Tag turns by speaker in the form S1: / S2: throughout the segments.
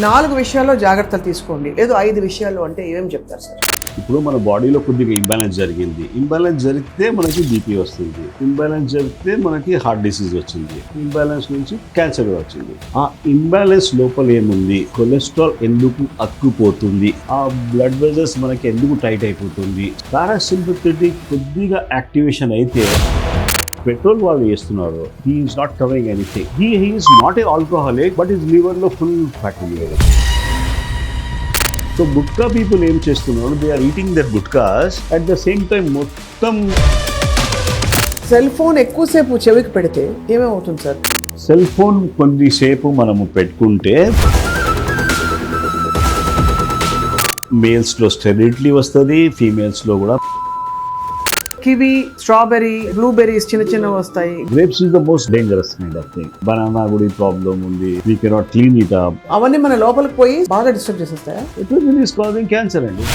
S1: 4 విషయాల్లో జాగ్రత్తలు తీసుకోండి, లేదు 5 విషయాల్లో అంటే ఏం చెప్తారు సార్?
S2: ఇప్పుడు మన బాడీలో కొద్దిగా ఇంబ్యాలెన్స్ జరిగింది. ఇంబ్యాలెన్స్ జరిగితే మనకి బీపీ వస్తుంది, ఇంబ్యాలెన్స్ జరిగితే మనకి హార్ట్ డిసీజ్ వచ్చింది, ఇంబ్యాలెన్స్ నుంచి క్యాన్సర్ వచ్చింది. ఆ ఇంబ్యాలెన్స్ లోపల ఏముంది, కొలెస్ట్రాల్ ఎందుకు అతుక్కుపోతుంది, ఆ బ్లడ్ వెజల్స్ మనకి ఎందుకు టైట్ అయిపోతుంది, పారాసింపథెటిక్ కొద్దిగా యాక్టివేషన్ అయితే పెట్రోల్ వాళ్ళు వేస్తున్నారు. He is not covering anything. He is not a alcoholic, but his లివర్లో full fatty liver. So gutka people ఏం చేస్తున్నారు, they are eating their gutkas at the same time మొత్తం.
S1: సెల్ ఫోన్ ఎక్కువసేపు చెవికి పెడితే ఏమేమవుతుంది సార్?
S2: సెల్ ఫోన్ కొద్దిసేపు మనము పెట్టుకుంటే మేల్స్లో స్టెరిలిటీ వస్తుంది, ఫీమేల్స్లో కూడా.
S1: కివి, స్ట్రాబెర్రీ, బ్లూబెర్రీస్ చిన్న చిన్నవి వస్తాయి.
S2: Grapes is the most dangerous kind of thing. Banana కూడా ప్రాబ్లం ఉంది, we cannot clean it up.
S1: అవన్నీ మన లోపలికి పోయి బాగా డిస్టర్బ్ చేసేస్తాయా?
S2: ఇట్ ఈస్ కాజింగ్ క్యాన్సర్ అండి.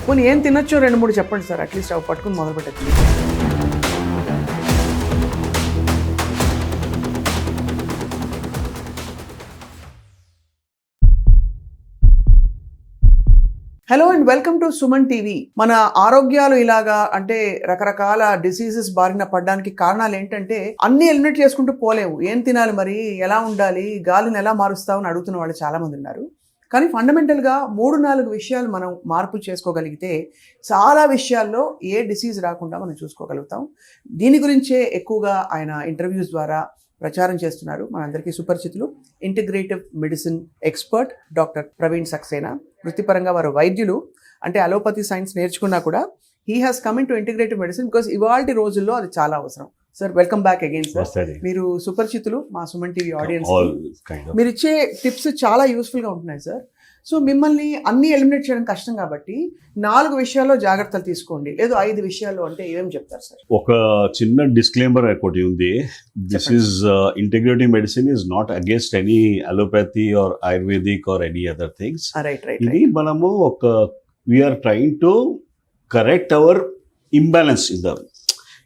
S1: కొన్ని ఏం తినొచ్చో 2-3 చెప్పండి సార్, అట్లీస్ట్ అవి పట్టుకుని మొదలు పెట్టచ్చు. Hello and welcome to Suman TV. మన ఆరోగ్యాలు ఇలాగా అంటే రకరకాల డిసీజెస్ బారిన పడడానికి కారణాలు ఏంటంటే అన్ని ఎలిమినేట్ చేసుకుంటూ పోలేవు. ఏం తినాలి మరి, ఎలా ఉండాలి, గాలిని ఎలా మారుస్తావు అని అడుగుతున్న వాళ్ళు చాలా మంది ఉన్నారు. కానీ ఫండమెంటల్గా 3-4 విషయాలు మనం మార్పు చేసుకోగలిగితే చాలా విషయాల్లో ఏ డిసీజ్ రాకుండా మనం చూసుకోగలుగుతాం. దీని గురించే ఎక్కువగా ఆయన ఇంటర్వ్యూస్ ద్వారా ప్రచారం చేస్తున్నారు. మనందరికీ సుపరిచితులు, integrative medicine expert doctor Praveen Saxena. వృత్తిపరంగా వారు వైద్యులు, అంటే అలోపతి సైన్స్ నేర్చుకున్నా కూడా he has come into integrative medicine because ఇవాళ రోజుల్లో అది చాలా అవసరం. Sir welcome back again sir. మీరు సుపరిచితులు మా సుమన్ టీవీ ఆడియన్స్. మీరు ఇచ్చే టిప్స్ చాలా యూస్ఫుల్గా ఉంటున్నాయి సార్. సో మిమ్మల్ని అన్ని ఎలిమినేట్ చేయడం కష్టం కాబట్టి 4 విషయాల్లో జాగ్రత్తలు తీసుకోండి, లేదు 5 విషయాల్లో అంటే ఏం చెప్తారు సార్?
S2: ఒక చిన్న డిస్క్లైమర్ ఒకటి ఉంది. This is integrative medicine is not against any allopathy or ayurvedic or any other things. ఇది మనము we're trying to correct our imbalance in the.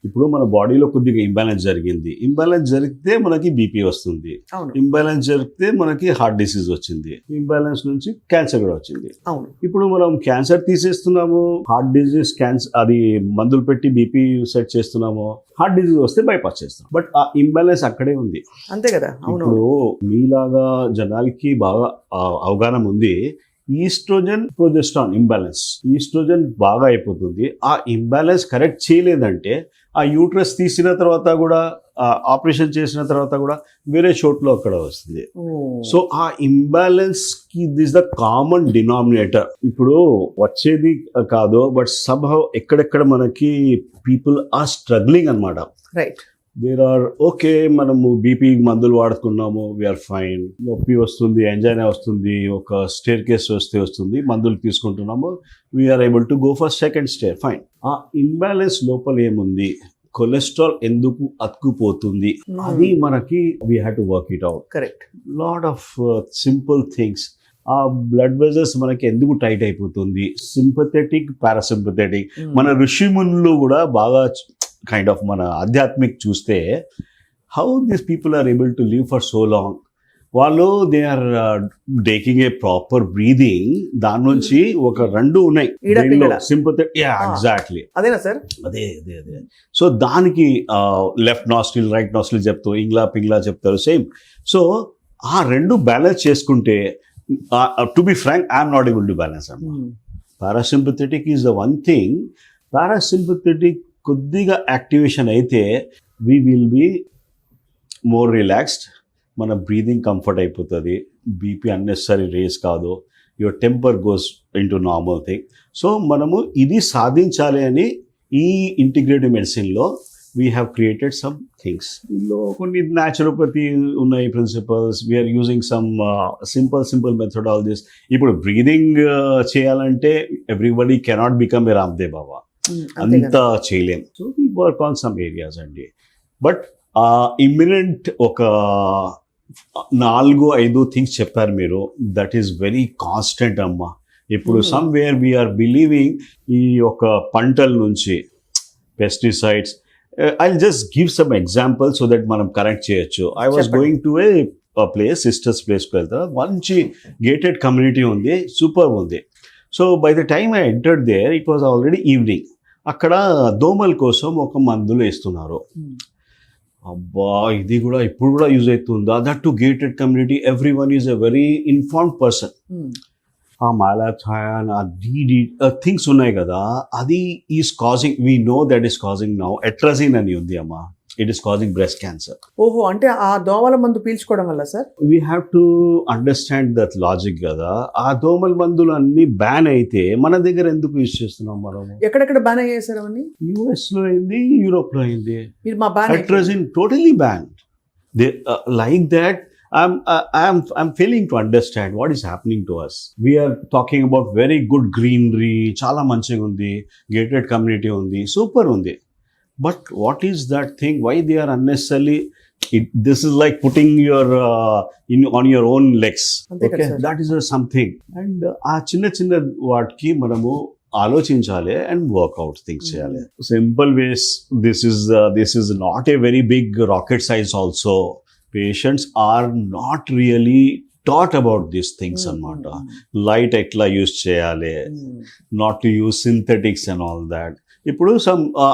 S2: ఇప్పుడు మన బాడీలో కొద్దిగా ఇంబ్యాలెన్స్ జరిగింది. ఇంబ్యాలెన్స్ జరిగితే మనకి బీపీ వస్తుంది, ఇంబ్యాలెన్స్ జరిగితే మనకి హార్ట్ డిసీజ్ వచ్చింది, ఇంబ్యాలెన్స్ నుంచి క్యాన్సర్ కూడా వచ్చింది. ఇప్పుడు మనం క్యాన్సర్ తీసేస్తున్నాము, హార్ట్ డిసీజ్ క్యాన్సర్ అది మందులు పెట్టి బీపీ సెట్ చేస్తున్నాము, హార్ట్ డిసీజ్ వస్తే బైపాస్ చేస్తాం. బట్ ఆ ఇంబ్యాలెన్స్ అక్కడే ఉంది,
S1: అంతే కదా.
S2: ఇప్పుడు మీలాగా జనాలకి బాగా అవగాహన ఉంది. ఈస్ట్రోజన్ ప్రొజెస్ట్రాన్ ఇంబ్యాలెన్స్, ఈస్ట్రోజన్ బాగా అయిపోతుంది. ఆ ఇంబ్యాలెన్స్ కరెక్ట్ చేయలేదంటే ఆ యూట్రస్ తీసిన తర్వాత కూడా, ఆపరేషన్ చేసిన తర్వాత కూడా వేరే చోట్లో అక్కడ వస్తుంది. సో ఆ ఇంబ్యాలెన్స్ కి దిస్ ద కామన్ డినామినేటర్. ఇప్పుడు వచ్చేది కాదు, బట్ సమ్హౌ ఎక్కడెక్కడ మనకి పీపుల్ ఆర్ స్ట్రగ్లింగ్ అనమాట.
S1: రైట్.
S2: దేర్ ఆర్ ఓకే, మనము బీపీ మందులు వాడుతున్నాము, వీఆర్ ఫైన్. నొప్పి వస్తుంది, ఎంజైనా వస్తుంది, ఒక స్టేర్ కేస్ వస్తుంది, మందులు తీసుకుంటున్నాము, we're able to go for second stair, fine. ఆ ఇంబ్యాలెన్స్ లోపల ఏముంది, కొలెస్ట్రాల్ ఎందుకు అతుక్కుపోతుంది, అది మనకి we have to work it out.
S1: Correct.
S2: Lot of simple things. ఆ బ్లడ్ వెజల్స్ మనకి ఎందుకు టైట్ అయిపోతుంది, సింపథెటిక్, పారాసింపథెటిక్. మన ఋషిమునులు కూడా బాగా కైండ్ ఆఫ్ మన ఆధ్యాత్మిక్ చూస్తే how these people are able to live for so long. వాళ్ళు they are taking a proper breathing. దాని నుంచి ఒక 2 ఉన్నాయి, సింపథెటిక్. ఎగ్జాక్ట్లీ అదేనా సార్? అదే. సో దానికి లెఫ్ట్ నాస్ట్రిల్, రైట్ నాస్ట్రిల్ చెప్తారు, ఇంగ్లా పింగ్లా చెప్తారు, సేమ్. సో ఆ 2 బ్యాలెన్స్ చేసుకుంటే, to be frank, I'm not able to balance అమ్మా. Parasympathetic is the one thing. Parasympathetic కొద్దిగా యాక్టివేషన్ అయితే we will be more relaxed, మన బ్రీదింగ్ కంఫర్ట్ అయిపోతుంది, బీపీ అన్నెసరీ రేస్ కాదు, your temper goes into normal thing. So మనము ఇది సాధించాలి అని ఈ ఇంటిగ్రేటివ్ మెడిసిన్లో we have created some things. ఇందులో కొన్ని న్యాచురోపతి ఉన్నాయి principles. We are using some simple methodologies. ఇప్పుడు బ్రీదింగ్ చేయాలంటే everybody cannot become a Ramdev బాబా, అంతా చేయలేం. So we work on some areas అండి. బట్ ఇమ్మినెంట్ ఒక 4-5 థింగ్స్ చెప్పారు మీరు, దట్ ఈస్ వెరీ కాన్స్టెంట్ అమ్మా. ఇప్పుడు సమ్వేర్ వీఆర్ బిలీవింగ్ ఈ ఒక పంటల నుంచి pesticides. I'll just give some examples so that మనం కరెక్ట్ చేయొచ్చు. I was going to a place, sisters ప్లేస్కి వెళ్తాను. మంచి గేటెడ్ కమ్యూనిటీ ఉంది, సూపర్ ఉంది. So by the time I entered there it was already evening. అక్కడ దోమల కోసం ఒక మందులు వేస్తున్నారు. అబ్బా, ఇది కూడా ఇప్పుడు కూడా యూజ్ అవుతుందా? That too gated community, everyone is a very informed person. ఆ మాలాథాయన్, ఆ థింగ్స్ ఉన్నాయి కదా, అది is causing, we know that is causing now atrazine అని ఉంది అమ్మా, it is causing breast cancer.
S1: ఓహో, అంటే ఆ దోమల మందు పీల్చుకోవడం వల్ల sir?
S2: We have to understand that logic కదా. ఆ దోమల మందులు అన్ని బ్యాన్ అయితే మన దగ్గర ఎందుకు యూజ్ చేస్తున్నాం మనము?
S1: ఎక్కడెక్కడ బ్యాన్ అయ్యాయి సార్ అవన్నీ?
S2: US లో అయింది, యూరోప్ లో అయింది.
S1: ఇది మా ban
S2: Atrazine totally banned. They like that. I'm failing to understand what is happening to us. We are talking about very good greenery, chala manchiga undi, gated community undi, super undi. But what is that thing? Why they are unnecessarily? This is like putting your on your own legs. Okay, that is something. And ఆ చిన్న వాటికి మనము ఆలోచించాలి and work out things చేయాలి. Simple ways, this is not a very big rocket size also. Patients are not really taught about these things అనమాట. Light ఎట్లా use చేయాలి, not to use synthetics and all that. ఇప్పుడు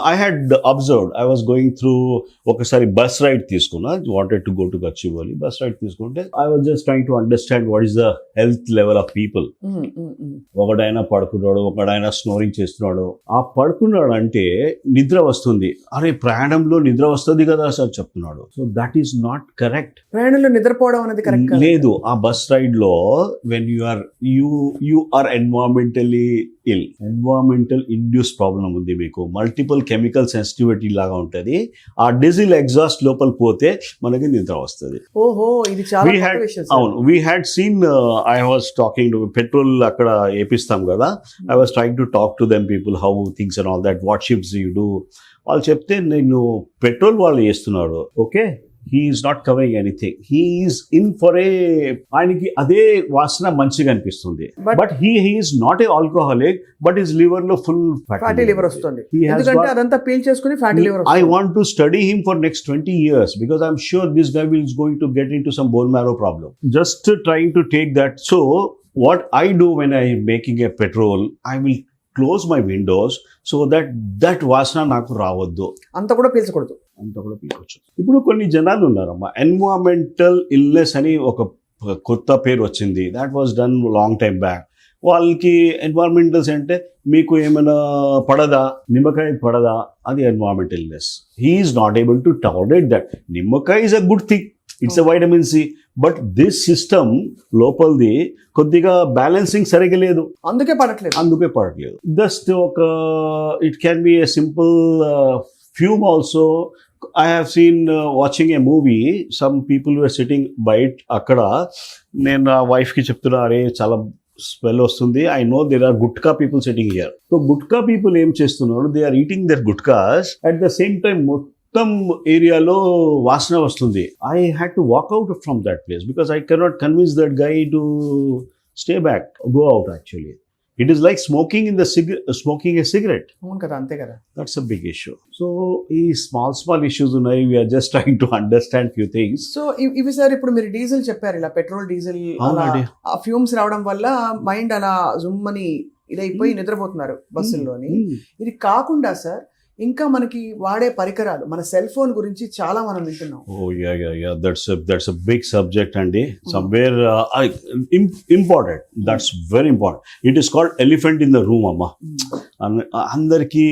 S2: I had observed, I was going through, ఒకసారి bus ride తీసుకున్నా, wanted to go to Gachibowli. Bus ride తీసుకుంటే I was just trying to understand what is the health level of people. ఒకడైనా పడుకున్నాడు, ఒకడైనా snoring చేస్తున్నాడు. ఆ పడుకున్నాడు అంటే నిద్ర వస్తుంది, అరే ప్రయాణంలో నిద్ర వస్తుంది కదా సార్ చెప్తున్నాడు. So that is not correct.
S1: ప్రయాణంలో నిద్రపోవడం అనేది కరెక్ట్
S2: లేదు. ఆ బస్ రైడ్ లో when you are environmentally ill, environmental induce problem ఉంది మీకు, మల్టిపుల్ కెమికల్ సెన్సిటివిటీ లాగా ఉంటుంది. ఆ డీజిల్ ఎగ్జాస్ట్ లోపల పోతే మనకి నిద్ర వస్తుంది.
S1: ఓహో, ఇది చాలా
S2: అవును. We had seen, I was talking to petrol అక్కడ వేపిస్తాం కదా, I was trying to talk to them people how things and all that, what ships you do. వాళ్ళు చెప్తే నేను పెట్రోల్ వాళ్ళు వేస్తున్నాడు, okay, he is not covering anything, he is in for a, ఆయనకి అదే వాసన మంచిగా అనిపిస్తుంది. But he is not a alcoholic, but his liver లో full
S1: fatty liver వస్తుంది. ఎందుకంటే అదంతా పీల్ చేసుకుని fatty liver వస్తుంది.
S2: I want to study him for next 20 years because I'm sure this guy is going to get into some bone marrow problem, just trying to take that. So what I do when I am making a petrol, I will close my windows so that వాసన నాకు రావద్దు.
S1: అంత కూడా పీల్చకూడదు.
S2: ఇప్పుడు కొన్ని జనాలు ఉన్నారమ్మా, environmental illness అని ఒక కొత్త పేరు వచ్చింది, that was done long time back. వాళ్ళకి ఎన్వైరన్మెంటల్స్ అంటే మీకు ఏమైనా పడదా, నిమ్మకాయ పడదా, అది environmental illness. He is not able to tolerate that. నిమ్మకాయ is a good thing, it's a vitamin C, but this system లోపలిది కొద్దిగా బ్యాలెన్సింగ్ సరిగా లేదు, అందుకే పడట్లేదు. జస్ట్ ఒక it can be a simple fume also. I have seen watching a movie, some people were sitting bite akkada, నేను నా వైఫ్కి చెప్తున్నా, అరే చాలా స్మెల్ వస్తుంది, I know there are gutka people sitting here. So gutka people ఏం చేస్తున్నారు, they are eating their gutkas, at the same time మొత్తం ఏరియాలో వాసన వస్తుంది. I had to walk out from that place because I cannot convince that guy to stay back, go out. Actually it is like smoking a cigarette.
S1: అవును కదా, అంతే కదా.
S2: That's a big issue. So ఈ small issues ఉన్నాయి, we are just trying to understand few things.
S1: So ఇవి sir, ఇప్పుడు మీరు diesel చెప్పారు, ఇలా పెట్రోల్ డీజిల్ ఆ ఫ్యూమ్స్ రావడం వల్ల మైండ్ అలా జుమ్మని ఇదైపోయి నిద్రపోతున్నారు బస్సుల్లోని. ఇది కాకుండా సార్ ఇంకా మనకి వాడే పరికరాలు, మన సెల్ ఫోన్ గురించి చాలా మనం వింటున్నాం.
S2: దట్స్ అ బిగ్ సబ్జెక్ట్ అండి. Somewhere important, that's very important. It is called elephant in the room అమ్మా. అందరికీ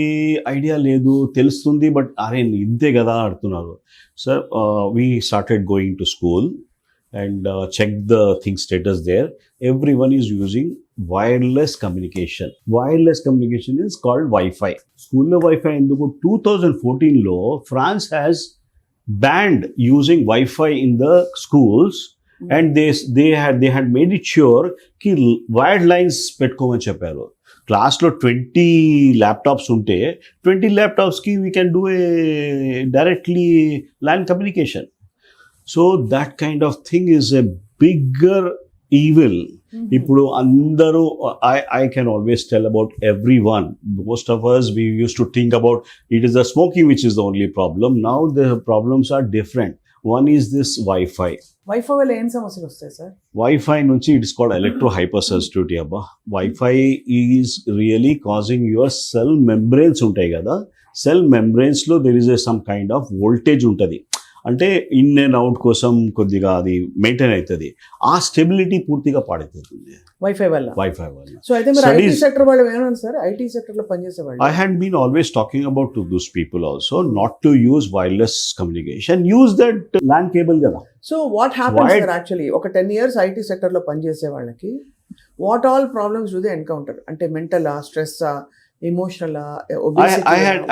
S2: ఐడియా లేదు, తెలుస్తుంది, బట్ అరే ఇంతే కదా ఆడుతున్నారు. Sir we started going to school and check the thing status there. Everyone is using wireless communication. Wireless communication is called Wi-Fi. School lo Wi-Fi enduku 2014 lo France has banned using Wi-Fi in the schools, and they had made it sure ki wired lines pettukomani chepparu. Class లో 20 laptops ఉంటే 20 laptops కి we can do a directly LAN communication. So that kind of thing is a bigger evil. ఇప్పుడు అందరూ, I can always tell about everyone. Most of us, we used to think about it is the smoking which is the only problem. Now the problems are different. One is this Wi-Fi.
S1: Wifi వల్ల ఏం సమస్యలు వస్తాయి sir?
S2: Wifi నుంచి it's called electro hyper sensitivity అబ్బా. Wifi is really causing your cell membranes ఉంటాయి కదా, cell మెంబ్రెయిన్స్లో there is some kind of voltage ఉంటుంది. అంటే ఇన్ అండ్ అవుట్ కోసం కొద్దిగా అది మెయింటైన్ అవుతుంది. ఆ స్టెబిలిటీ పూర్తిగా పాడైపోతుంది
S1: వైఫై వల్ల.
S2: వైఫై వల్ల.
S1: సో అయితే మీరు ఐటీ సెక్టర్ వాళ్ళు ఏమన్నారు సార్? ఐటీ సెక్టర్ లో పనిచేసే వాళ్ళు,
S2: I had been always talking about to those people also not to use wireless communication, use that LAN cable కదా.
S1: So what happens
S2: Why-
S1: sir actually ఒక 10 years IT sector లో పనిచేసే వాళ్ళకి what all problems do they encounter? అంటే mental stress, emotional,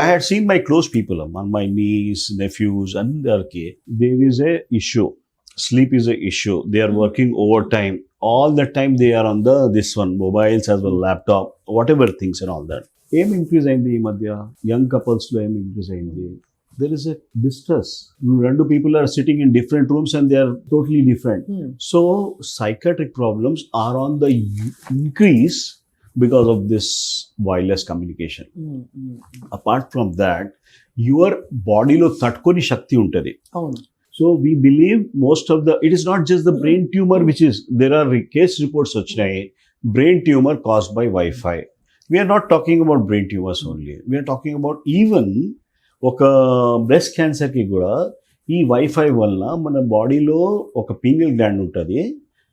S2: I had seen my close people, my niece, nephews, and there is a issue. Sleep is a issue. They are working overtime. All the time they are on this one, mobiles as well, laptop, whatever things and all that. ఏం increase అయింది ఈ మధ్య young couples లో? ఏం increase అయింది? There is a distress. Two people are sitting in different rooms and they are totally different. So psychiatric problems are on the increase because of this wireless communication. Apart from that, your body lo tatkoni shakti untadi.
S1: అవును.
S2: So we believe most of it is not just the brain tumor, which is, there are case reports vachinayi, brain tumor caused by Wi-Fi. We are not talking about brain tumors only. We are talking about even ఒక breast క్యాన్సర్కి కూడా ఈ wifi వల్ల మన బాడీలో ఒక pineal gland ఉంటుంది.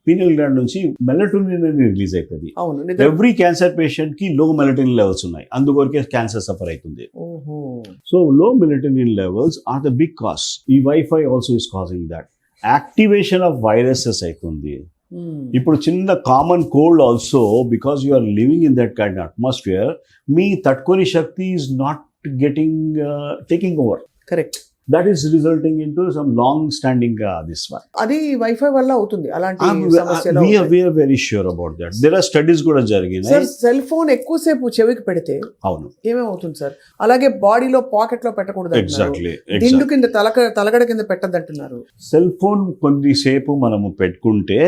S2: Pineal gland నుంచి మెలటోనిన్ అనేది రిలీజ్ అవుతుంది.
S1: అవును.
S2: ఎవ్రీ క్యాన్సర్ పేషెంట్ కి లో మెలటోనిన్ లెవెల్స్ ఉన్నాయి, అందుకొరకే క్యాన్సర్ సఫర్ అవుతుంది. So low melatonin levels are the big cause. ఈ wifi also is causing that. Activation of viruses అవుతుంది. ఇప్పుడు చిన్న common cold also, because you are living in that kind atmosphere, మీ తట్టుకొని శక్తి is not taking over.
S1: Correct.
S2: That is resulting into some long standing this one.
S1: అది wifi వల్ల అవుతుంది అలాంటి సమస్యలు.
S2: We are very sure about that. There are studies కూడా జరిగినాయి.
S1: సార్ సెల్ ఫోన్ ఎక్కువసేపు చెవికి పెడితే
S2: అవును
S1: ఏమేమవుతుంది సార్? అలాగే బాడీలో పాకెట్ లో పెట్టకూడదు అంటున్నారు.
S2: ఎగ్జాక్ట్లీ.
S1: దిండు కింద తలగడ కింద పెట్టద్దు అంటున్నారు.
S2: సెల్ ఫోన్ కొద్దిసేపు మనము పెట్టుకుంటే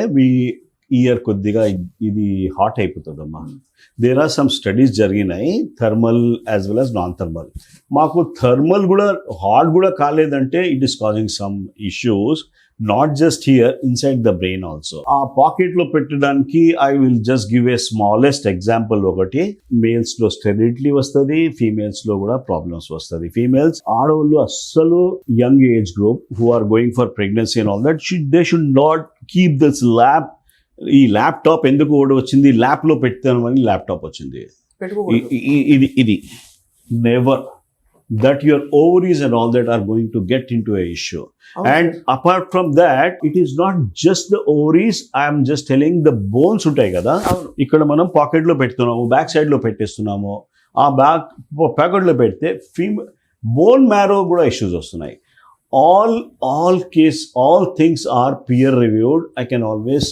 S2: ఇయర్ కొద్దిగా ఇది హాట్ అయిపోతుందమ్మా. దేర్ ఆర్ సమ్ స్టడీస్ జరిగినాయి, thermal as well as non thermal. మాకు థర్మల్ కూడా హాట్ కూడా కాలేదంటే it is causing some issues, not just here, inside the brain also. ఆ పాకెట్ లో పెట్టడానికి I will just give a smallest example. ఒకటి, males లో స్టెరిలిటీ వస్తుంది, ఫీమేల్స్ లో కూడా ప్రాబ్లమ్స్ వస్తుంది. ఫీమేల్స్, ఆడవాళ్ళు అస్సలు young age group who are going for pregnancy and all that, they should not keep this lap. ఈ ల్యాప్టాప్ ఎందుకు కూడా వచ్చింది, ల్యాప్ లో పెడతామని ల్యాప్టాప్ వచ్చింది. ఇది never. That your ovaries and all that are going to get in to a issue. And apart from that, it is not just the ovaries, I'm just telling the bones ఉంటాయి కదా, ఇక్కడ మనం pocket లో పెడుతున్నాము, back side లో పెట్టేస్తున్నాము. ఆ packet లో పెడితే బోన్ మ్యారో కూడా ఇష్యూస్ వస్తున్నాయి. all things are peer reviewed. I can always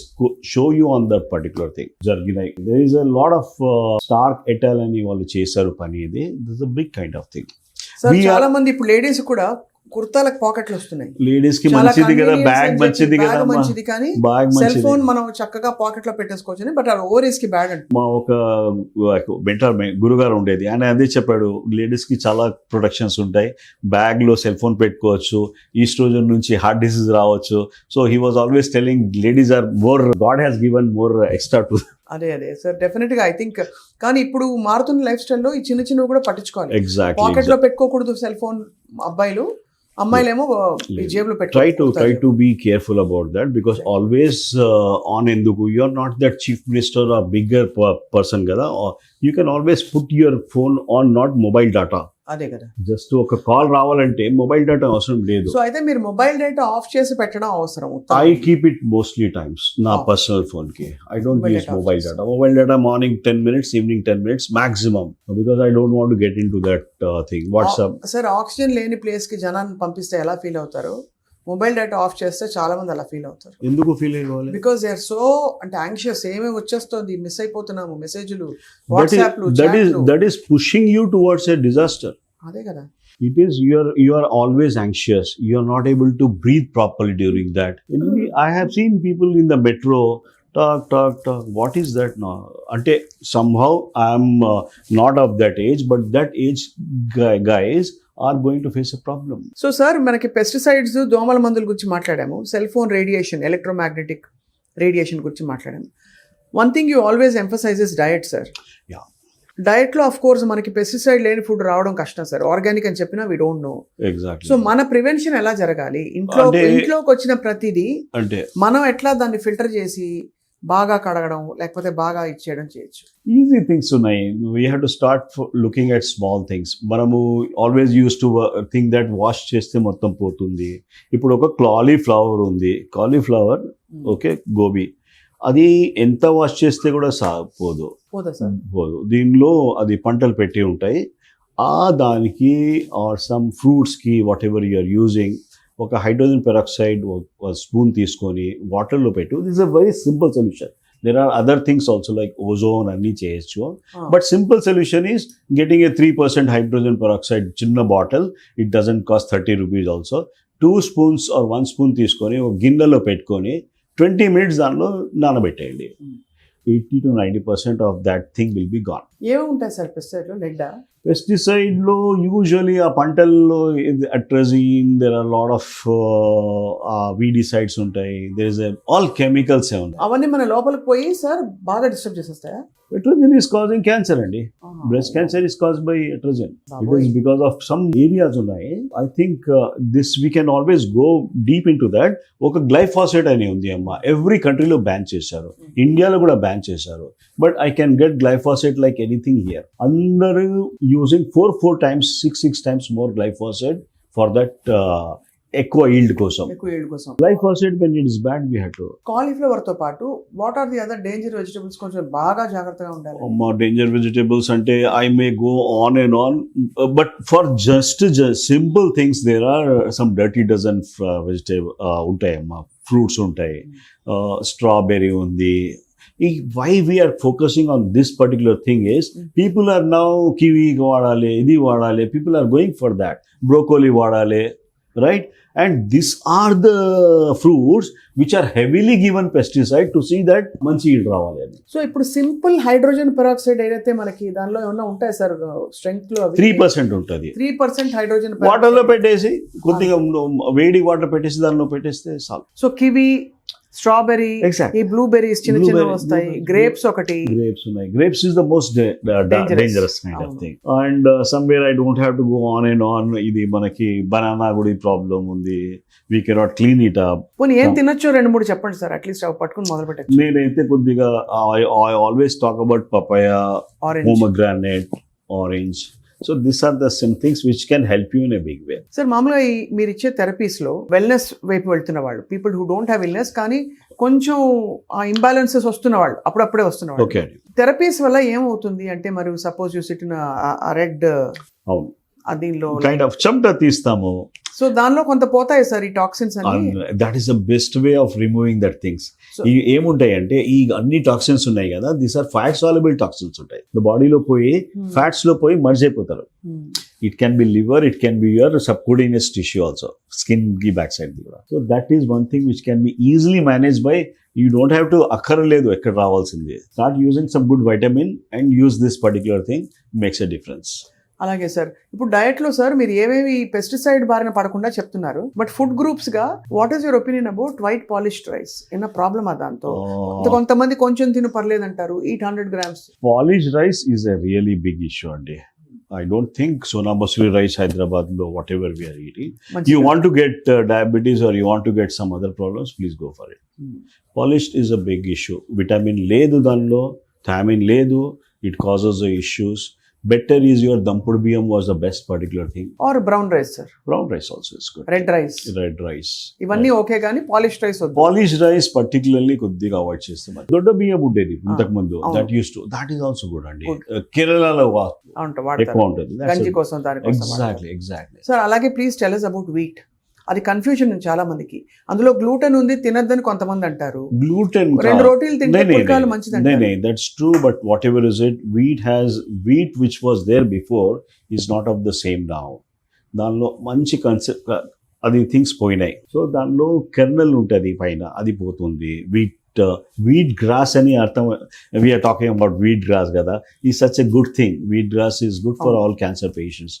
S2: show you on that particular thing. There is a lot of Stark et al అని వాళ్ళు చేశారు పని. ఇది this is a big kind of thing.
S1: Sir చాలా మంది ఇప్పుడు ladies కూడా కుర్తాలకు పాకెట్లు వస్తున్నాయి.
S2: లేడీస్ కి మంచిది కదా, బ్యాగ్ మంచిది కదా,
S1: మంచిది, కానీ సెల్ ఫోన్ మనం చక్కగా పాకెట్ లో పెట్టేసుకోవచ్చు. బట్ ఓవరీస్ కి బ్యాడ్ అంటే
S2: మా ఒక మెంటర్ గురుగారు ఉండేది, ఆయన అదే చెప్పాడు, లేడీస్ కి చాలా ప్రొటెక్షన్స్ ఉంటాయి, బ్యాగ్ లో సెల్ ఫోన్ పెట్టుకోవచ్చు, ఈస్ట్రోజన్ నుంచి హార్ట్ డిసీజ్ రావచ్చు. So he was always telling ladies are more, God has given more extra too.
S1: అదే సార్, డెఫినెట్ గా ఐ థింక్. కానీ ఇప్పుడు మారుతున్న లైఫ్ స్టైల్లో ఈ చిన్నవి కూడా పట్టించుకోవాలి. పాకెట్ లో పెట్టుకోకూడదు సెల్ ఫోన్ అబ్బాయిలు, అమ్మాయిలేమో జేబులో పెట్టుకోవాలి.
S2: Try to be careful about that, because always on enduku, you are not that chief minister or bigger person kada, or you can always put your phone on not mobile data.
S1: అదే కదా,
S2: just ఒక call రావాలంటే mobile data అవసరం లేదు.
S1: So అయితే మీరు mobile data of చేసి పెట్టడం అవసరం.
S2: I keep it mostly times నా పర్సనల్ ఫోన్ కి. I don't use mobile data. Mobile data morning 10 minutes, evening 10 minutes maximum, because I don't want to get into that thing. WhatsApp.
S1: Sir, oxygen లేని place కి జనాన్ని పంపిస్తే ఎలా feel అవుతారు? Mobile data of చేస్తే చాలా మంది అలా ఫీల్ అవుతారు.
S2: ఎందుకు ఫీల్ అయ్యాలి?
S1: బికాస్ దే ఆర్ సో అంటే యాంగ్షియస్, ఏమేమి వచ్చేస్తుంది, మిస్ అయిపోతున్నాము, మెసేజ్లు, వాట్సాప్లు,
S2: that is pushing you towards a disaster.
S1: అదే కదా.
S2: It is you are always anxious. You are not able to breathe properly during that. I have seen people in the metro talk. What is that now? Ante somehow I am not of that age, but that age guys are going to face a problem.
S1: So sir మనకి pesticides దోమల మందుల గురించి మాట్లాడాము, cell phone radiation, electromagnetic radiation గురించి మాట్లాడాము. One thing you always emphasizes diet sir.
S2: Yeah.
S1: డయట్లో of course మనకి pesticide లేని ఫుడ్ రావడం కష్టం సార్. ఆర్గానిక్ అని చెప్పినా we don't know.
S2: Exactly.
S1: So మన ప్రివెన్షన్ ఎలా జరగాలి? ఇంట్లోకి వచ్చిన ప్రతిదీ
S2: అంటే
S1: మనం ఎట్లా దాన్ని ఫిల్టర్ చేసి బాగా కడగడం లేకపోతే బాగా ఇచ్చేయడం చేయొచ్చు?
S2: ఈజీ థింగ్స్ ఉన్నాయి. We have to start looking at small things. మనము always use to think that wash చేస్తే మొత్తం పోతుంది. ఇప్పుడు ఒక కాలీఫ్లవర్ ఉంది, కాలీఫ్లవర్ ఓకే, గోబీ, అది ఎంత వాష్ చేస్తే కూడా పోదు.
S1: పోదా సార్?
S2: పోదు. దీనిలో అది పంటలు పెట్టి ఉంటాయి. దానికి ఆర్ సమ్ ఫ్రూట్స్కి వాట్ ఎవర్ యూఆర్ యూజింగ్, ఒక హైడ్రోజన్ పెరాక్సైడ్ ఒక స్పూన్ తీసుకొని వాటర్లో పెట్టు. This is a very simple solution. There are other things also like ozone అన్నీ చేయొచ్చు. But simple solution is getting a 3% hydrogen peroxide చిన్న bottle. It doesn't cost 30 rupees also. 2 spoons or 1 spoon తీసుకొని ఒక గిన్నెలో పెట్టుకొని 20 minutes దానిలో నానబెట్టేయండి. 80 to 90% of that thing will be gone.
S1: ఏమి ఉంటాయి సార్ పెస్టిసైడ్లో? లెడ్డా?
S2: పెస్టిసైడ్లో యూజువలీ ఆ పంటల్లో atrazine, there are lot of weedicides ఉంటాయి. దెర్ ఇస్ ఆల్ కెమికల్స్ ఉన్నాయి.
S1: అవన్నీ మన లోపలికి పోయి సార్ బాగా డిస్టర్బ్ చేసేస్తాయా?
S2: Atrazine is causing cancer అండి. Breast cancer is caused by atrazine. It is because of some areas ఉన్నాయి. I think this we can always go deep into that. ఒక గ్లైఫాసేట్ అని ఉంది అమ్మా, ఎవ్రీ కంట్రీలో బ్యాన్ చేశారు, ఇండియాలో కూడా బ్యాన్ చేశారు. But I can get glyphosate like anything here. అందరూ using 4 times 6 times more glyphosate for that ఎక్కువ ఈల్డ్ కోసం. Glyphosate when it is bad we have to.
S1: Cauliflower తో పాటు what are the other danger vegetables కొంచెం బాగా జాగ్రత్తగా ఉండాలి?
S2: Danger vegetables అంటే I may go on and on, but for just simple things there are some dirty dozen vegetable ఉంటాయి అమ్మా. Fruits ఉంటాయి, స్ట్రాబెర్రీ ఉంది. Why we are focusing on this particular thing is people are now kiwi వాడాలి, ఇది వాడాలి, people are going for that. Broccoli వాడాలి, right? And these are the fruits which are heavily given pesticide to see that మంచి yield రావాలి అని.
S1: So ఇప్పుడు simple hydrogen peroxide ఏదైతే మనకి దానిలో ఏమన్నా ఉంటాయి సార్ స్ట్రెంగ్త్ లో?
S2: 3% ఉంటుంది.
S1: 3% హైడ్రోజన్
S2: వాటర్ లో పెట్టేసి కొద్దిగా వేడి వాటర్ పెట్టేసి దానిలో పెట్టేస్తే చాలు.
S1: So kiwi, strawberry,
S2: Exactly.
S1: ఈ బ్లూబెర్రీస్ చిన్న చిన్న వస్తాయి, గ్రేప్స్ ఒకటి.
S2: గ్రేప్స్ ఉన్నాయి. Grapes is the most dangerous kind of thing. And somewhere I don't have to go on and on. ఇది మనకి బనానా కూడా ప్రాబ్లం ఉంది. We cannot clean it up.
S1: పోనీ ఏం తినొచ్చు 2-3 చెప్పండి సార్, అట్లీస్ట్ అవి పట్టుకుని మొదలు పెట్టచ్చు.
S2: నేనైతే కొద్దిగా I always talk about papaya, pomegranate, orange. So these are the some things which can help you in a big way.
S1: Sir మామూలుగా మీరు ఇచ్చే థెరపీస్ లో వెల్నెస్ వైపు వెళ్తున్న వాళ్ళు, people who don't have illness కానీ కొంచెం ఆ ఇంబ్యాలెన్సెస్ వస్తున్న వాళ్ళు, అప్పుడప్పుడే వస్తున్న వాళ్ళు,
S2: Okay.
S1: థెరపీస్ వల్ల ఏమవుతుంది అంటే, మరి suppose you SIT in red
S2: అవును,
S1: దీనిలో
S2: కైండ్ ఆఫ్ చెమట తీస్తాము.
S1: సో దానిలో కొంత పోతాయి సార్ ఈ టాక్సిన్స్ అన్ని.
S2: That is the best way of removing that things. ఈ ఏముంటాయి అంటే ఈ అన్ని టాక్సిన్స్ ఉన్నాయి కదా, these are fat soluble toxins ఉంటాయి. బాడీలో పోయి ఫ్యాట్స్ లో పోయి మర్జ్ అయిపోతారు. It can be liver, it can be your subcutaneous tissue also, skin కి బ్యాక్ సైడ్ కూడా. So that is one thing which can be easily manage by, you don't have to అక్కర్లేదు ఎక్కడ రావాల్సింది. Start using some good vitamin and use this particular thing, makes a difference.
S1: అలాగే sir, ఇప్పుడు diet లో sir మీరు ఏమేమి pesticide బారిన పడకుండా చెప్తున్నారు, బట్ ఫుడ్ గ్రూప్స్ గా what is your opinion about white polished rice? ఏమైనా ప్రాబ్లమ్ దాంతో? కొంతమంది కొంచెం తిను పర్లేదంటారు, eat 100 grams.
S2: Polished rice is a really big issue అండి. I don't think Sona Masuri rice, Hyderabad, whatever we are eating. You want to get diabetes or you want to get some other problems, please go for it. Polished is a big issue. Vitamin ledu danlo, thiamine ledu, it causes the issues. Better is your dampud biyam was the best particular thing.
S1: Or brown rice sir?
S2: Brown rice also is good.
S1: Red rice?
S2: Red rice.
S1: ఇవన్నీ okay కానీ polished rice వద్దు.
S2: Polished rice particularly కొద్దిగా avoid చేస్తాం. దొడ్డ బియ్యం ఉండేది ఇంతకు ముందు, that use to, that is also good అండి. కేరళలో ఎక్కువ ఉంటుంది
S1: గంజి కోసం, దానికోసం.
S2: ఎగ్జాక్ట్లీ.
S1: సార్ అలాగే please tell us about wheat. అది కన్ఫ్యూజన్ చాలా మందికి. అందులో గ్లూటెన్ ఉంది, తినద్దని కొంతమంది అంటారు.
S2: గ్లూటెన్
S1: 2 రోటీలు తింటే పుల్కాలు మంచిది అంటారు.
S2: That's true, but whatever is it, wheat which was there before is not of the same now. దానిలో మంచి కన్సెప్ట్ అది థింగ్స్ పోయినాయి. సో దానిలో కెర్నల్ ఉంటుంది పైన, అది పోతుంది. వీట్ గ్రాస్ అని అర్థం, we're talking about wheat grass కదా, ఈ such a good thing. Wheat grass is good for all cancer patients.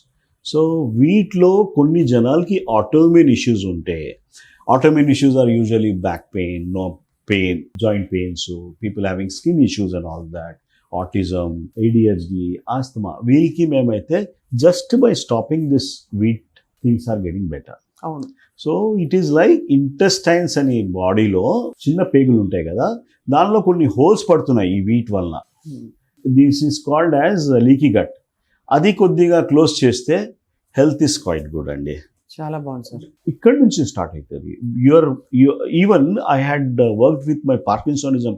S2: So వీటిలో కొన్ని జనాలకి ఆటోమిన్ ఇష్యూస్ ఉంటే, autoimmune issues are usually back pain, no pain, joint pains, people having skin issues and all that, autism, ADHD, asthma, వీళ్ళకి మేమైతే just by stopping this wheat things are getting better.
S1: అవును.
S2: So it is like intestines అని బాడీలో చిన్న పేగులు ఉంటాయి కదా, దానిలో కొన్ని హోల్స్ పడుతున్నాయి ఈ వీట్ వలన. This is called as leaky gut. అది కొద్దిగా క్లోజ్ చేస్తే హెల్త్ ఈస్ క్వైట్ గుడ్ అండి.
S1: చాలా బాగుంది సార్.
S2: ఇక్కడ నుంచి స్టార్ట్ అవుతుంది. Even I had worked with my parkinsonism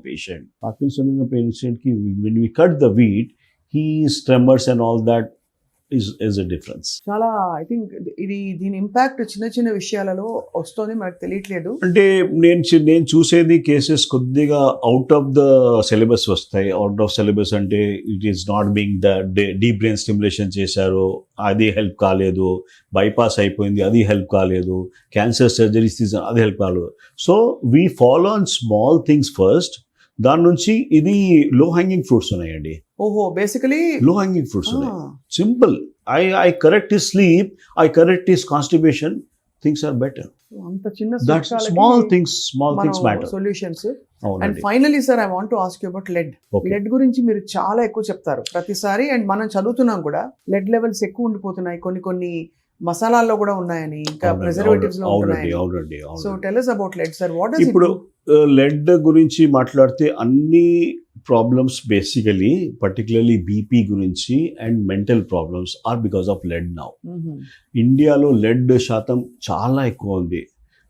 S2: పేషెంట్కి when we cut the wheat, his tremors and all that is a difference.
S1: చాలా ఐ థింక్ దీని ఇంపాక్ట్ చిన్న చిన్న విషయాలలో వస్తుంది, మనకు తెలియట్లేదు.
S2: అంటే నేను చూసేది కేసెస్ కొద్దిగా అవుట్ ఆఫ్ ద సిలబస్ వస్తాయి. అవుట్ ఆఫ్ సిలబస్ అంటే it is not being deep brain stimulation చేశారు, అది హెల్ప్ కాలేదు, బైపాస్ అయిపోయింది, అది హెల్ప్ కాలేదు, క్యాన్సర్ సర్జరీస్ తీసారు, అది హెల్ప్ కాలేదు. So we follow on small things first. దాని నుంచి ఇది లో హ్యాంగింగ్ ఫ్రూట్స్ ఉన్నాయండి.
S1: ఓహో, బేసికలీ
S2: లో హ్యాంగింగ్ ఫ్రూట్స్ ఉన్నాయి. Simple. I correct his sleep, I correct his constipation, things are better.
S1: అంత చిన్న
S2: small things matter.
S1: Solutions. And finally sir, I want to ask you about lead. Lead గురించి మీరు చాలా ఎక్కువ చెప్తారు ప్రతిసారి, and మనం చదువుతున్నాం కూడా లెడ్ లెవెల్స్ ఎక్కువ ఉండిపోతున్నాయి, కొన్ని మసాలాల్లో కూడా ఉన్నాయని, ఇంకా ప్రిజర్వేటివ్స్ లో ఉన్నాయని. So tell us about lead, sir. What does
S2: ఇప్పుడు లెడ్ గురించి మాట్లాడితే అన్ని ప్రాబ్లమ్స్ బేసికలీ, పర్టికులర్లీ బీపీ గురించి and mental problems are because of lead now. ఇండియాలో లెడ్ శాతం చాలా ఎక్కువ ఉంది.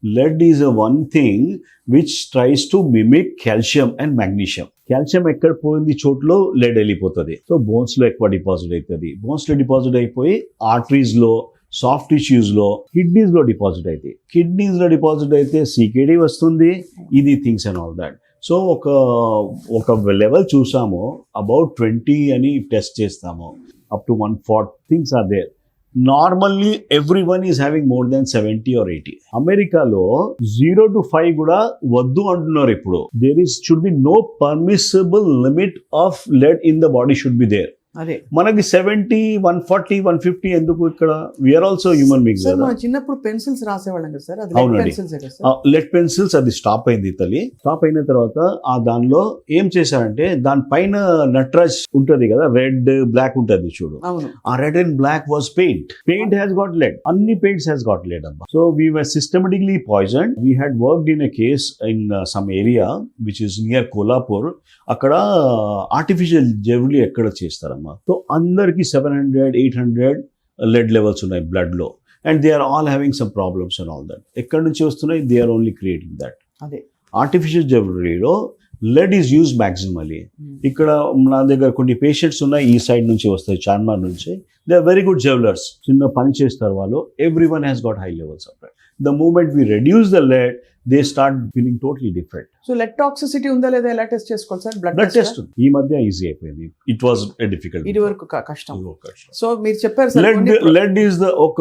S2: Lead is one thing which tries to mimic calcium and magnesium. Calcium ఎక్కడ పోయింది చోట్లో లెడ్ వెళ్ళిపోతుంది. సో బోన్స్లో ఎక్కువ డిపాజిట్ అవుతుంది. బోన్స్లో డిపాజిట్ అయిపోయి ఆర్టరీస్లో, సాఫ్ట్ టిష్యూస్లో, కిడ్నీస్లో డిపాజిట్ అవుతాయి. కిడ్నీస్లో డిపాజిట్ అయితే CKD వస్తుంది, ఇది things and all that. So ఒక లెవెల్ చూసాము, అబౌట్ 20 అని టెస్ట్ చేస్తాము, up to 140 things are there. Normally everyone is having more than 70 or 80. అమెరికాలో 0 to 5 కూడా వద్దు అంటున్నారు ఇప్పుడు. Should be no permissible limit of lead in the body should be there.
S1: అదే
S2: మనకి 70, 140, 150 ఎందుకు? ఇక్కడ వీఆర్ ఆల్సో హ్యూమన్ బీయింగ్స్.
S1: మన చిన్నప్పుడు పెన్సిల్స్ రాసేవాళ్ళం కదా సార్, అది
S2: లెడ్ పెన్సిల్స్, అది స్టాప్ అయింది తల్లి. స్టాప్ అయిన తర్వాత దానిలో ఏం చేశారంటే, దానిపైన నట్రాజ్ ఉంటది కదా, రెడ్ బ్లాక్ ఉంటది చూడు, ఆ red and black was paint has got lead. అన్ని పెయింట్స్ హ్యాస్ గాట్ లెడ్ అమ్మా. So we were systematically poisoned. We had worked in a case in some area which is near Kolhapur. అక్కడ artificial jewellery ఎక్కడ చేస్తారమ్మా. So అందరికి 700, 800 lead levels ఉన్నాయి blood లో, and they are all having some problems and all that. ఎక్కడి నుంచి వస్తున్నాయి? They are only creating that.
S1: అదే
S2: ఆర్టిఫిషియల్ జెవ్లరీలో లెడ్ ఈజ్ యూజ్ మ్యాక్సిమల్లీ. ఇక్కడ నా దగ్గర కొన్ని పేషెంట్స్ ఉన్నాయి, ఈ సైడ్ నుంచి వస్తాయి, చార్మార్ నుంచి. They are very good jewellers, చిన్న పని చేస్తారు వాళ్ళు. Everyone has got high levels of lead. The moment we reduce the lead, they start feeling totally different.
S1: సో లెడ్ టాక్సిసిటీ ఉందా లేదా ఎలా టెస్ట్ చేసుకోవాలి సార్? బ్లడ్
S2: టెస్ట్ ఈ మధ్య ఈజీ అయిపోయింది. It was a difficult.
S1: ఇది వరకు కష్టం. సో మీరు చెప్పారు సార్,
S2: లెడ్ ఈజ్ ద ఒక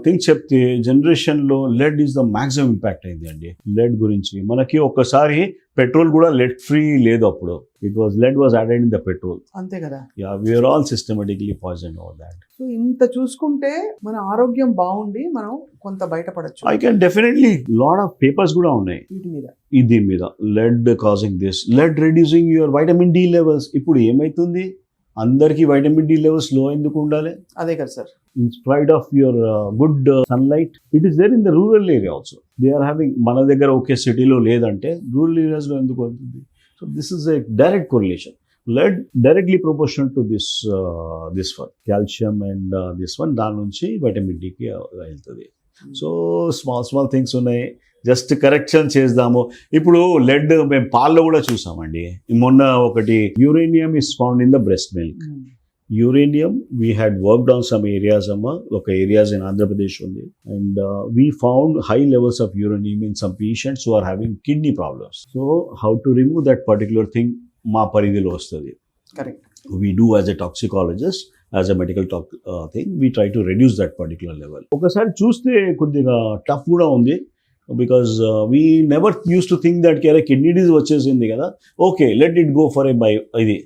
S2: థింగ్ చెప్తే జనరేషన్ లో lead is the maximum impact అయింది అండి. లెడ్ గురించి మనకి ఒకసారి పెట్రోల్ కూడా లెడ్ ఫ్రీ లేదు అప్పుడు. Lead was added in the petrol.
S1: అంతే కదా.
S2: Yeah, we're all systematically poisoned all that.
S1: So ఇంత చూసుకుంటే మన ఆరోగ్యం బాగుండి మనం కొంత బయటపడచ్చు.
S2: I can definitely lot of papers కూడా ఉన్నాయి దీని మీద. Lead causing this, lead reducing your vitamin D levels. ఇప్పుడు ఏమైతుంది, అందరికి వైటమిన్ డి లెవెల్స్ లో ఎందుకు ఉండాలి?
S1: అదే కదా sir.
S2: In spite of your good sunlight, it is there in the rural area also. They are having. మన దగ్గర ఒకే సిటీలో లేదంటే రూరల్ ఏరియాస్ లో ఎందుకు అవుతుంది? So this is a direct correlation. Lead directly proportional to this one, calcium and this one, దాని నుంచి vitamin డికి వెళ్తుంది. సో స్మాల్ థింగ్స్ ఉన్నాయి, జస్ట్ కరెక్షన్ చేద్దాము. ఇప్పుడు లెడ్ మేము పాల్లో కూడా చూసామండి. మొన్న ఒకటి uranium is found in the breast milk. Uranium we had worked on some areas అమ్మ. ఒక ఏరియాస్ ఇన్ ఆంధ్రప్రదేశ్ ఉంది, and we found high levels of uranium in some patients who are having kidney problems. So how to remove that particular thing మా పరిధిలో వస్తుంది.
S1: Correct.
S2: We do as a toxicologist, as a medical thing, we try to reduce that particular level. ఒకసారి చూస్తే కొద్దిగా tough కూడా ఉంది, because we never use to think that care kidney disease వచ్చేసింది కదా, okay let it go for ఇది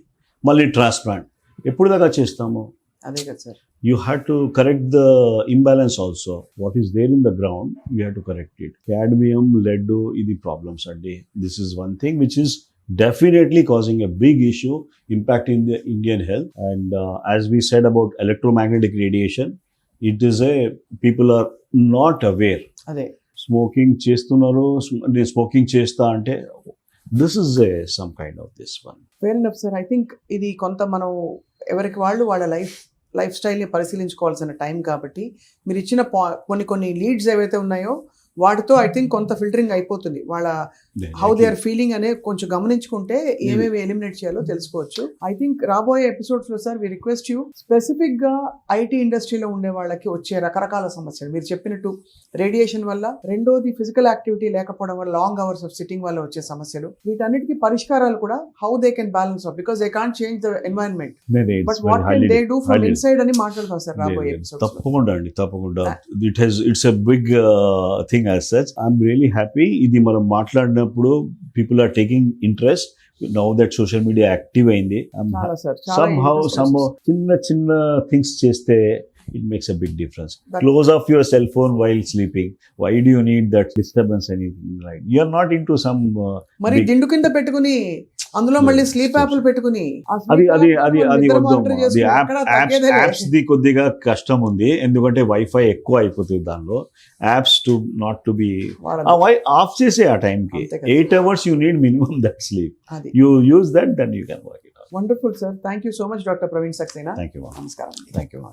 S2: మళ్ళీ transplant ఎప్పుడు దాకా చేస్తాము?
S1: అదే కదా sir.
S2: you have to correct the imbalance also. What is there in the ground, we have to correct it. Cadmium, lead, ఇది problems అండి. This is one thing which is definitely causing a big issue, impacting the Indian health. And as we said about electromagnetic radiation, it is people are not aware.
S1: అదే
S2: smoking చేస్తున్నారు, నేను smoking చేస్తా అంటే this is some kind of this one.
S1: Fair enough sir. I think ఇది కొంత మనం ఎవరికి వాళ్ళు వాళ్ళ లైఫ్ స్టైల్ని పరిశీలించుకోవాల్సిన టైం కాబట్టి మీరు ఇచ్చిన కొన్ని లీడ్స్ ఏవైతే ఉన్నాయో వాటితో ఐ థింక్ కొంత ఫిల్టరింగ్ అయిపోతుంది. వాళ్ళ హౌ దే ఆర్ ఫీలింగ్ అనే కొంచెం గమనించుకుంటే ఏమేమి ఎలిమినేట్ చేయాలో తెలుసుకోవచ్చు. ఐ థింక్ రాబోయే ఎపిసోడ్స్ లో sir we request you specific గా ఐటీ ఇండస్ట్రీలో ఉండే వాళ్ళకి వచ్చే రకరకాల సమస్యలు మీరు చెప్పినట్టు రేడియేషన్ వల్ల, రెండోది ఫిజికల్ యాక్టివిటీ లేకపోవడం వల్ల, లాంగ్ అవర్స్ ఆఫ్ సిట్టింగ్ వల్ల వచ్చే సమస్యలు, వీటన్నిటికీ పరిష్కారాలు కూడా how they can balance of because they can't change the environment but what can they do from inside అని మాట్లాడతాం సార్ రాబోయే ఎపిసోడ్స్.
S2: తప్పకుండా అండి, తప్పకుండా. It's a big thing as such. I'm really happy ఇది మనం మాట్లాడినప్పుడు people are taking interest now that social media active అయింది. somehow చిన్న things చేస్తే it makes a big difference. Close off your cell phone while sleeping. Why do you need that disturbance anything, right? You are not into some
S1: మరి దిండు కింద పెట్టుకుని అందులో మళ్ళీ sleep యాప్లు పెట్టుకుని
S2: అది యాప్స్ ది కొద్దిగా కష్టం ఉంది, ఎందుకంటే వైఫై ఎక్కువ అయిపోతుంది దానిలో. Apps to not to be of చేసే ఆ టైంకి 8 hours you need minimum that sleep. You use that, then you can work it out.
S1: Wonderful sir. Thank you so much Dr. Praveen Saxena.
S2: Thank you.
S1: Namaskaram.
S2: Thank you.